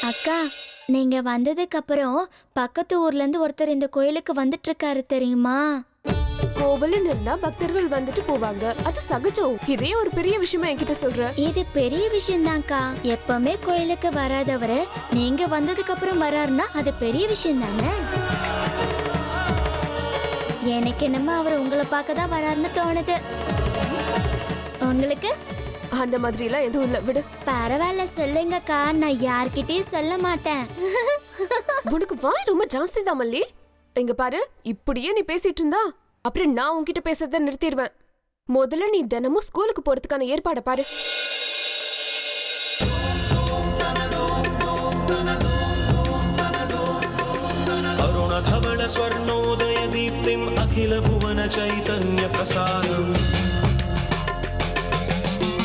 அக்கா, நீங்க வந்ததுக்கு அப்புறம் பக்கத்து ஊர்ல இருந்து ஒருத்தர் இந்த கோயிலுக்கு வந்துட்டு இருக்காரு தெரியுமா? கோவில்னு இருந்தா பக்தர்கள் வந்துட்டு போவாங்க, அது சகஜம். இதே ஒரு பெரிய விஷயமா என்கிட்ட சொல்ற? இது பெரிய விஷயம்தான்க்கா. எப்பவுமே கோயிலுக்கு வராதவரு நீங்க வந்ததுக்கு அப்புறம் வராருன்னா அது பெரிய விஷயம் தானே. எனக்கு என்னமோ அவர் உங்களை பார்க்க தான் வராருன்னு தோணுது. உங்களுக்கு? அந்த மாதிரி எல்லாம் எதுவும் இல்ல, விடு. பரவாயில்ல, சொல்லுங்கக்கா, நான் யார்கிட்டயும் சொல்ல மாட்டேன். உனக்கு வாய் ரொம்ப ஜாஸ்தி தான் மல்லி. இங்க பாரு, இப்படியே நீ பேசிட்டு இருந்தா அப்புறம் நான் உன்கிட்ட பேசுறத நிறுத்திடுவேன். முதல்ல நீ தினமும் ஸ்கூலுக்கு போறதுக்கான ஏற்பாடை பாரு. அருணதவள ஸ்வர்ணோதய தீப்திம் அகில புவன சைதன்ய பிரசாரம்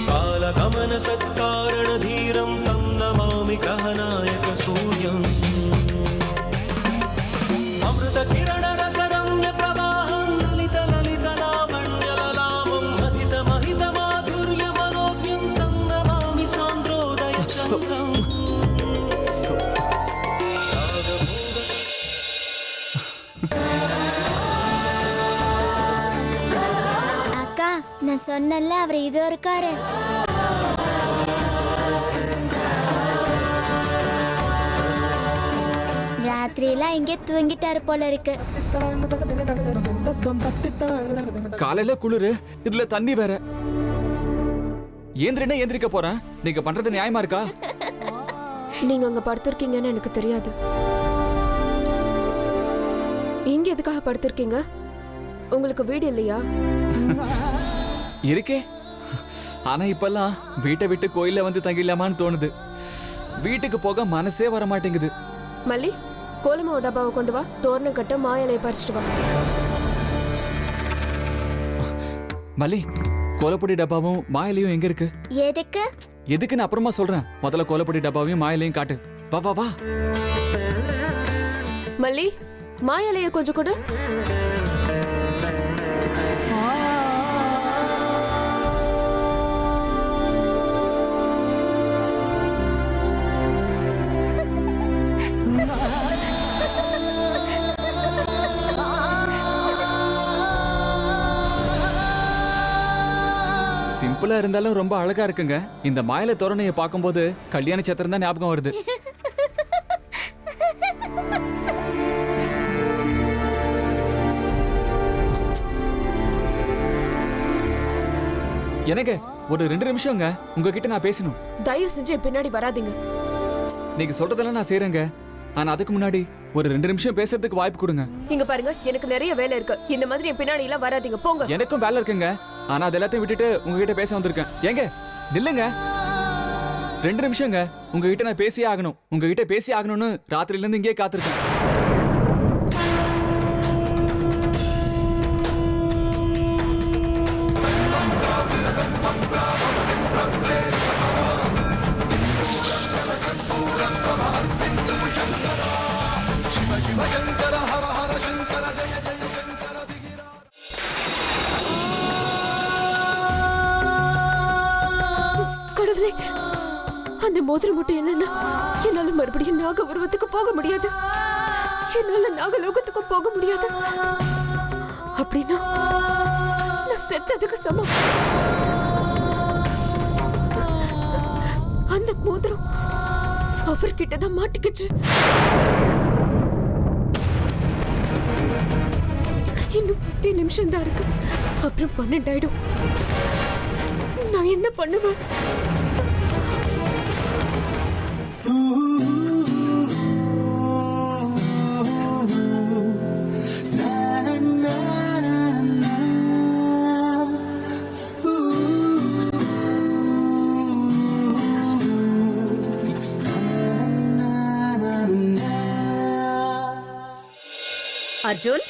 காலகமன சத்காரண தீரம் தம் நமாமி கஹநாயக சூர்யம் அமிர்த கிரண ரசரம்ய பிரவாஹம் லலித லலித லாவண்ய லலாமம் மதித மஹித மாதுர்ய மனோக்யம் தம் நமாமி சாந்திரோதய சந்திரம். அக்கா, நான் சொன்னல அவர் இதோ இருக்காரு. ராத்திரியெல்லாம் இங்கே தூங்கிட்டாரு போல இருக்கு. காலையில குளிரு, இதுல தண்ணி வேற. ஏந்திரனே ஏந்திரிக்க போறேன். நீங்க பண்றது நியாயமா இருக்கா? நீங்க அங்க படுத்திருக்கீங்கன்னு எனக்கு தெரியாது. இங்க எதுக்காக படுத்திருக்கீங்க? உங்களுக்கு வீடு இல்லையா? இருக்கே, ஆனா இப்பெல்லாம் வீட்டை விட்டு கோயில்ல வந்து தங்கிடலாமான்னு தோணுது. வீட்டுக்கு போக மனசே வர மாட்டேங்குது. மல்லி, கோலமாவு டப்பாவை கொண்டு வா. தோரணம் கட்ட மாயிலையை பறிச்சுட்டு வா. மல்லி, கோலப்பொடி டப்பாவும் மாயிலையும் எங்க இருக்கு? எதுக்கு? எதுக்குன்னு அப்புறமா சொல்றேன். முதல்ல கோலப்பொடி டப்பாவையும் மாயிலையும் காட்டு. வா வா வா. மல்லி, மாயிலையை கொஞ்சம் கொடு. சிம்பிளா இருந்தாலும் ரொம்ப அழகா இருக்குங்க. இந்த மாயிலை தோரணையை பார்க்கும்போது கல்யாண சத்திரம் தான் ஞாபகம் வருது. எனக்கு ஒரு 2 நிமிஷங்க உங்ககிட்ட நான் பேசணும். தயவு செஞ்சு என் பின்னாடி வராதீங்க. நீங்க சொல்றதெல்லாம் நான் செய்யறேங்க. ஆனா அதுக்கு முன்னாடி ஒரு 2 நிமிஷம் பேசுறதுக்கு வாய்ப்பு கொடுங்க. இங்க பாருங்க, எனக்கு நிறைய வேலை இருக்கு. இந்த மாதிரி என் பின்னாடி எல்லாம் வராதீங்க, போங்க. எனக்கும் வேலை இருக்குங்க. ஆனா அது எல்லாத்தையும் விட்டுட்டு உங்ககிட்ட பேச வந்திருக்கேன். ஏங்க நில்லுங்க. 2 நிமிஷங்க உங்ககிட்ட நான் பேசியே ஆகணும். உங்ககிட்ட பேசி ஆகணும்னு ராத்திரில இருந்து இங்கே காத்திருக்கேன். கடவுளே, அந்த மோதிரம் மட்டும் இல்லைன்னா என்னால மறுபடியும் நாக உருவத்துக்கு போக முடியாது. என்னால நாகலோகத்துக்கு போக முடியாது. அப்படின்னா நான் செத்ததுக்கு சமம். அந்த மோதிரம் அவர்கிட்டதான் மாட்டிக்கிச்சு. இன்னும் 10 நிமிஷம் தான் இருக்கு. அப்புறம் 12 ஆயிடும். நான் என்ன பண்ணுவேன்? அர்ஜுன்,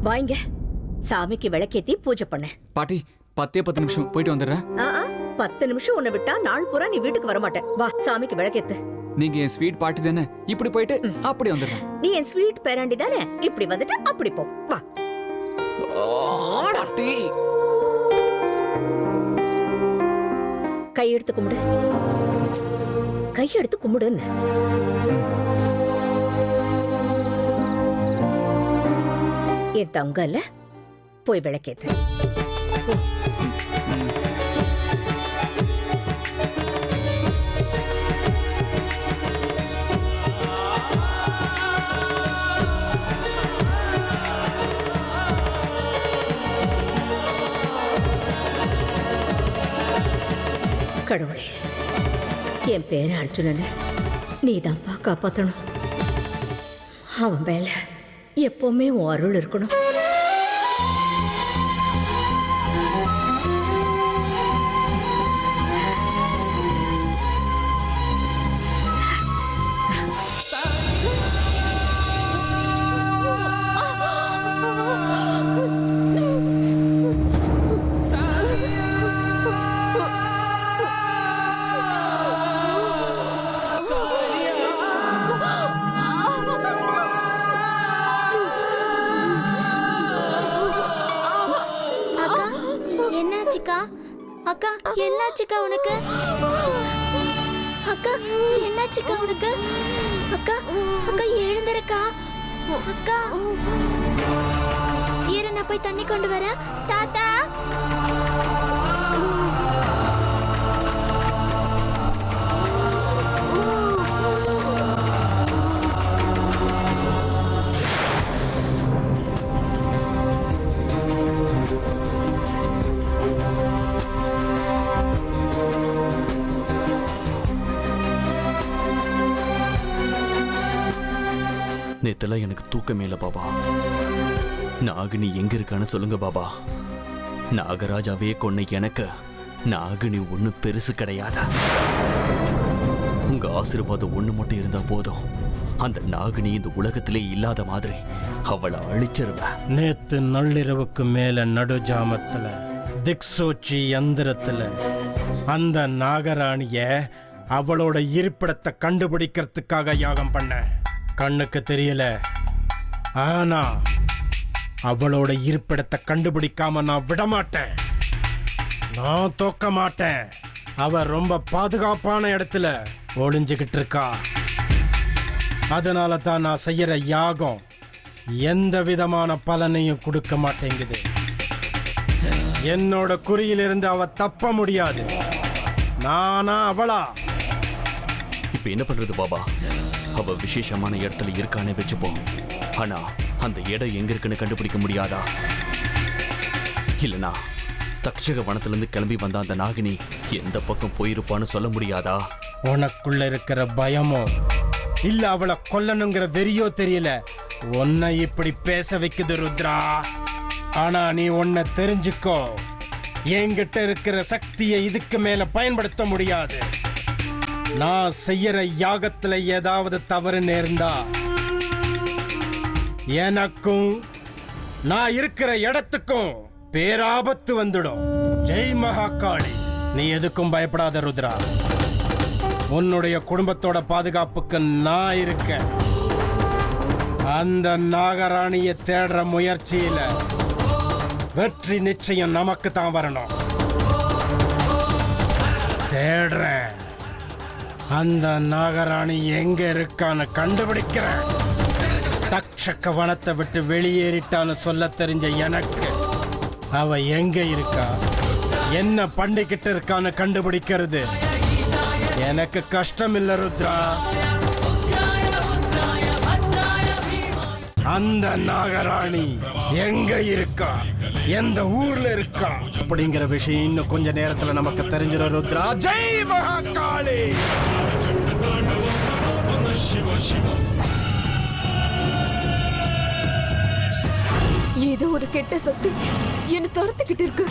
வாங்க. சாமிக்கு விளக்கேத்தி பூஜை பண்ண. பாட்டி 10 நிமிஷம் போயிட்டு வந்துடுறேன். 10 நிமிஷம் உன்னை விட்டா நாள் பூரா நீ வீட்டுக்கு வர மாட்டேன். வா, சாமிக்கு விளக்கேத்து. நீங்க என் ஸ்வீட் பாட்டி தானே, இப்படி போயிட்டு அப்படி வந்துடுறேன். நீ என் ஸ்வீட் பேராண்டி தானே, இப்படி வந்துட்டு அப்படி போ. வா பாட்டி. கையெடுத்து கும்பிடு. கையெடுத்து கும்பிடுன்னு. என் தங்கல்ல போய் விளக்கேத்து. கடவுளே, என் பேரை அர்ஜுனனை நீதான்ப்பா காப்பாத்தணும். அவன் மேல எப்பவுமே உன் அருள் இருக்கணும். என்னாச்சுக்கா? அக்கா என்னாச்சுக்கா உனக்கு? அக்கா என்னாச்சுக்கா உனக்கு? அக்கா அக்கா எழுந்திருக்கா. அக்கா இரு, நான் போய் தண்ணி கொண்டு வரேன். தாத்தா நேத்தெல்லாம் எனக்கு தூக்கமே இல்லை பாபா. நாகினி எங்க இருக்கான்னு சொல்லுங்க பாபா. நாகராஜாவே கொன்ன எனக்கு நாகினி ஒண்ணு பெருசு கிடையாது. உங்க ஆசீர்வாதம் ஒண்ணு மட்டும் இருந்தா போதும். அந்த நாகினி இந்த உலகத்திலே இல்லாத மாதிரி அவளை அழிச்சிருவேன். நேத்து நள்ளிரவுக்கு மேல நடுஜாமத்துல திக்சோச்சி யந்திரத்துல அந்த நாகராணிய அவளோட இருப்பிடத்தை கண்டுபிடிக்கிறதுக்காக யாகம் பண்ண. கண்ணுக்கு தெரியல, ஆனா அவளோட இருப்பிடத்தை கண்டுபிடிக்காம நான் விடமாட்டேன். நான் தோக்க மாட்டேன். அவ ரொம்ப பாதுகாப்பான இடத்துல ஒளிஞ்சுக்கிட்டு இருக்கா. அதனால தான் நான் செய்யற யாகம் எந்த விதமான பலனையும் கொடுக்க மாட்டேங்குது. என்னோட குறியிலிருந்து அவ தப்ப முடியாது. நானா அவளா? இப்ப என்ன பண்றது பாபா? அவ விசேஷமான இடத்துல இருக்கானே வச்சுப்போம். ஆனா அந்த இடம் எங்க இருக்குன்னு கண்டுபிடிக்க முடியாதா? இல்லனா தக்ஷக வனத்திலிருந்து கிளம்பி வந்த அந்த நாகினி எந்த பக்கம் போயிருப்பான்னு சொல்ல முடியாதா? உனக்குள்ள இருக்கிற பயமோ இல்ல அவளை கொல்லணுங்கிற வெறியோ தெரியல உன்னை இப்படி பேச வைக்குது ருத்ரா. ஆனா நீ உன்னை தெரிஞ்சுக்கோ, என்கிட்ட இருக்கிற சக்தியை இதுக்கு மேல பயன்படுத்த முடியாது. நான் செய்யற யாகத்துல ஏதாவது தவறு நேர்ந்தா எனக்கும் நான் இருக்கிற இடத்துக்கும் பேராபத்து வந்துடும். ஜெய் மகாகாளி. நீ எதுக்கும் பயப்படாத ருத்ரா. உன்னுடைய குடும்பத்தோட பாதுகாப்புக்கு நான் இருக்கேன். அந்த நாகராணியை தேடுற முயற்சியில வெற்றி நிச்சயம் நமக்கு தான் வரணும். தேடுறேன். அந்த நாகராணி எங்க இருக்கான்னு கண்டுபிடிக்கிறேன். தக்ஷக வனத்தை விட்டு வெளியேறிட்டான்னு சொல்ல தெரிஞ்ச எனக்கு அவ எங்க இருக்கா, என்ன பண்ணிக்கிட்டு இருக்கான்னு கண்டுபிடிக்கிறது எனக்கு கஷ்டம் இல்ல ருத்ரா. அந்த நாகராணி எங்க இருக்கா, எந்த ஊர்ல இருக்கா அப்படிங்கிற விஷயம் இன்னும் கொஞ்ச நேரத்துல நமக்கு தெரிஞ்சிடும் ருத்ரா. ஜெய் மகாகாளி. ஏதோ ஒரு கெட்ட சக்தி என்ன துரத்துக்கிட்டு இருக்கு.